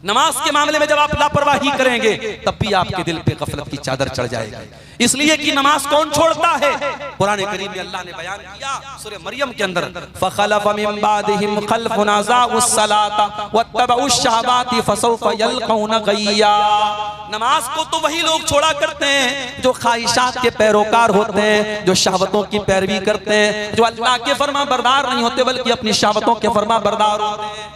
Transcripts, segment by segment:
नमाज के मामले में जब आप लापरवाही करेंगे तब भी आपके दिल पे गफलत की चादर चढ़ जाएगी। इसलिए कि नमाज कौन छोड़ता है? कुरान करीम में अल्लाह ने बयान किया सूरह मरियम के अंदर, फखलफ मिन बादिहिम खल्फुन अज़ाउस सलाता वत्तबउश शहवाति फसौफ यल्कौन गय्या। नमाज को तो वही लोग छोड़ा करते हैं जो ख्वाहिशात के पैरोकार होते हैं, जो शहवतों की पैरवी करते हैं, जो अल्लाह के फरमा बरदार नहीं होते बल्कि अपनी शहवतों के फरमा बरदार होते हैं।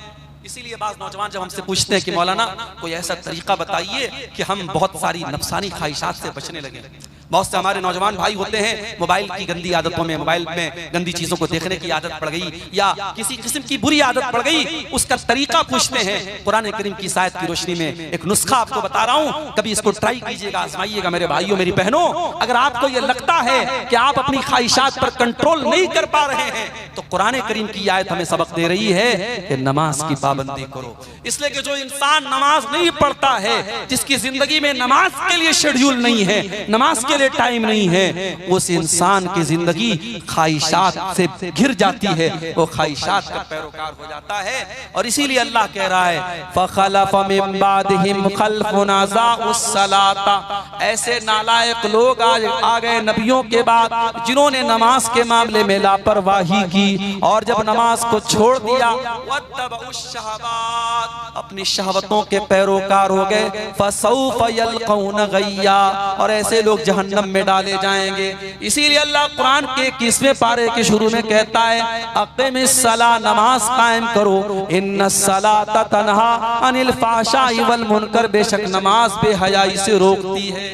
इसीलिए बाज़ नौजवान जब हमसे पूछते हैं कि मौलाना कोई ऐसा तरीका बताइए कि हम बहुत सारी नफसानी ख्वाहिशात से बचने लगे। बहुत से हमारे नौजवान भाई होते हैं मोबाइल की गंदी आदतों में, मोबाइल में गंदी चीजों को देखने की आदत पड़ गई या किसी किस्म की बुरी आदत पड़ गई, उसका तरीका पूछते हैं। कुरान करीम की आयत की रोशनी में एक नुस्खा आपको बता रहा हूं, कभी इसको ट्राई कीजिएगा, आजमाइएगा मेरे भाइयों मेरी बहनों। अगर आपको यह लगता है कि आप अपनी ख्वाहिशात पर कंट्रोल नहीं कर पा रहे हैं तो कुरान करीम की आयत हमें सबक दे रही है कि नमाज की पाबंदी करो। इसलिए कि जो इंसान नमाज नहीं पढ़ता है, जिसकी जिंदगी में नमाज के लिए शेड्यूल नहीं है, नमाज के लिए टाइम नहीं है, उस इंसान की जिंदगी ख्वाहिशात से घिर जाती है, वो ख्वाहिशात का पैरोकार हो जाता है। और इसीलिए अल्लाह कह रहा है फखलफ मिन बादिहिम खल्फुन अज़ाउस सलाता, ऐसे नालायक लोग आज आ गए नबियों के बाद जिन्होंने नमाज के मामले में लापरवाही की और जब नमाज को छोड़ दिया वत्तबउश शहवात, अपनी शहवतों के पैरोकार हो गए, फसौफ यल्कौन गय्या, और ऐसे लोग जहन्नम में डाले जाएंगे। इसीलिए अल्लाह कुरान के 21वें पारे के शुरू में कहता है अक़िमिस सला, नमाज कायम करो, इन्नस सलाता तन्हा अनिल फ़ाहशाइ वल मुनकर, बेशक नमाज बेहयाई से रोकती है।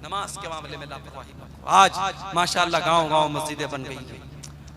नमाज के मामले में लापरवाही। आज माशाअल्लाह गांव-गांव मस्जिदें बन गई हैं,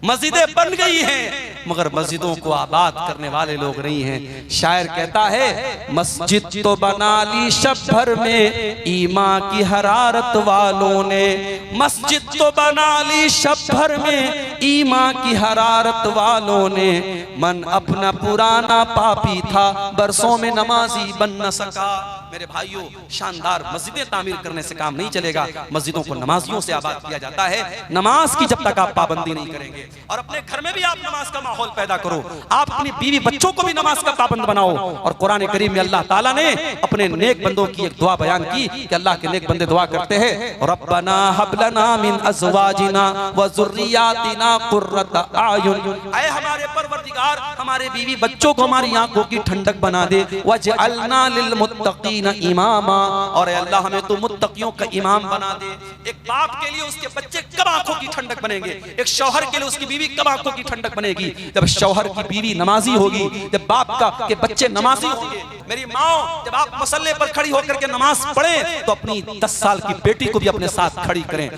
मस्जिदें बन गई हैं, मगर मस्जिदों को आबाद करने वाले लोग नहीं हैं। शायर कहता है मस्जिद तो बना ली शब भर में ईमान की हरारत वालों ने, मस्जिद तो बना ली शब भर में ईमान की हरारत वालों ने, मन अपना पुराना पापी था बरसों में नमाजी बन न सका। मेरे भाइयों, शानदार मस्जिदें तामीर करने से काम नहीं चलेगा, मस्जिदों को नमाजियों से आबाद किया जाता है। नमाज की जब तक आप पाबंदी नहीं करेंगे, और अपने घर में भी आप नमाज का माहौल पैदा करो, आप अपनी बीवी बच्चों को भी नमाज का पाबंद बनाओ। और कुरान करीम में अल्लाह ताला ने अपने नेक बंदों की एक दुआ बयान की कि अल्लाह के नेक बंदे दुआ करते हैं रब्बना हब लना मिन अज़वाजिना व ज़ुर्रियातिना कुर्रत आयुन, ऐ हमारे परवरदिगार हमारे बीवी बच्चों को हमारी आंखों की ठंडक बना दे, वजअलना लिल मुत्तकीन इमामा, और अल्लाह हमें तो मुत्तकियों का इमाम बना दे। एक बाप के लिए उसके बच्चे कब आंखों की ठंडक बनेंगे, एक शौहर के लिए उसकी बीवी कब आंखों की ठंडक बनेगी? जब शौहर की बीवी नमाजी होगी, जब बाप का के बच्चे नमाजी होंगे। मेरी माँ, जब आप मसल्ले पर खड़ी होकर के नमाज पढ़ें तो अपनी 10 साल की बेटी को भी अपने साथ खड़ी करें।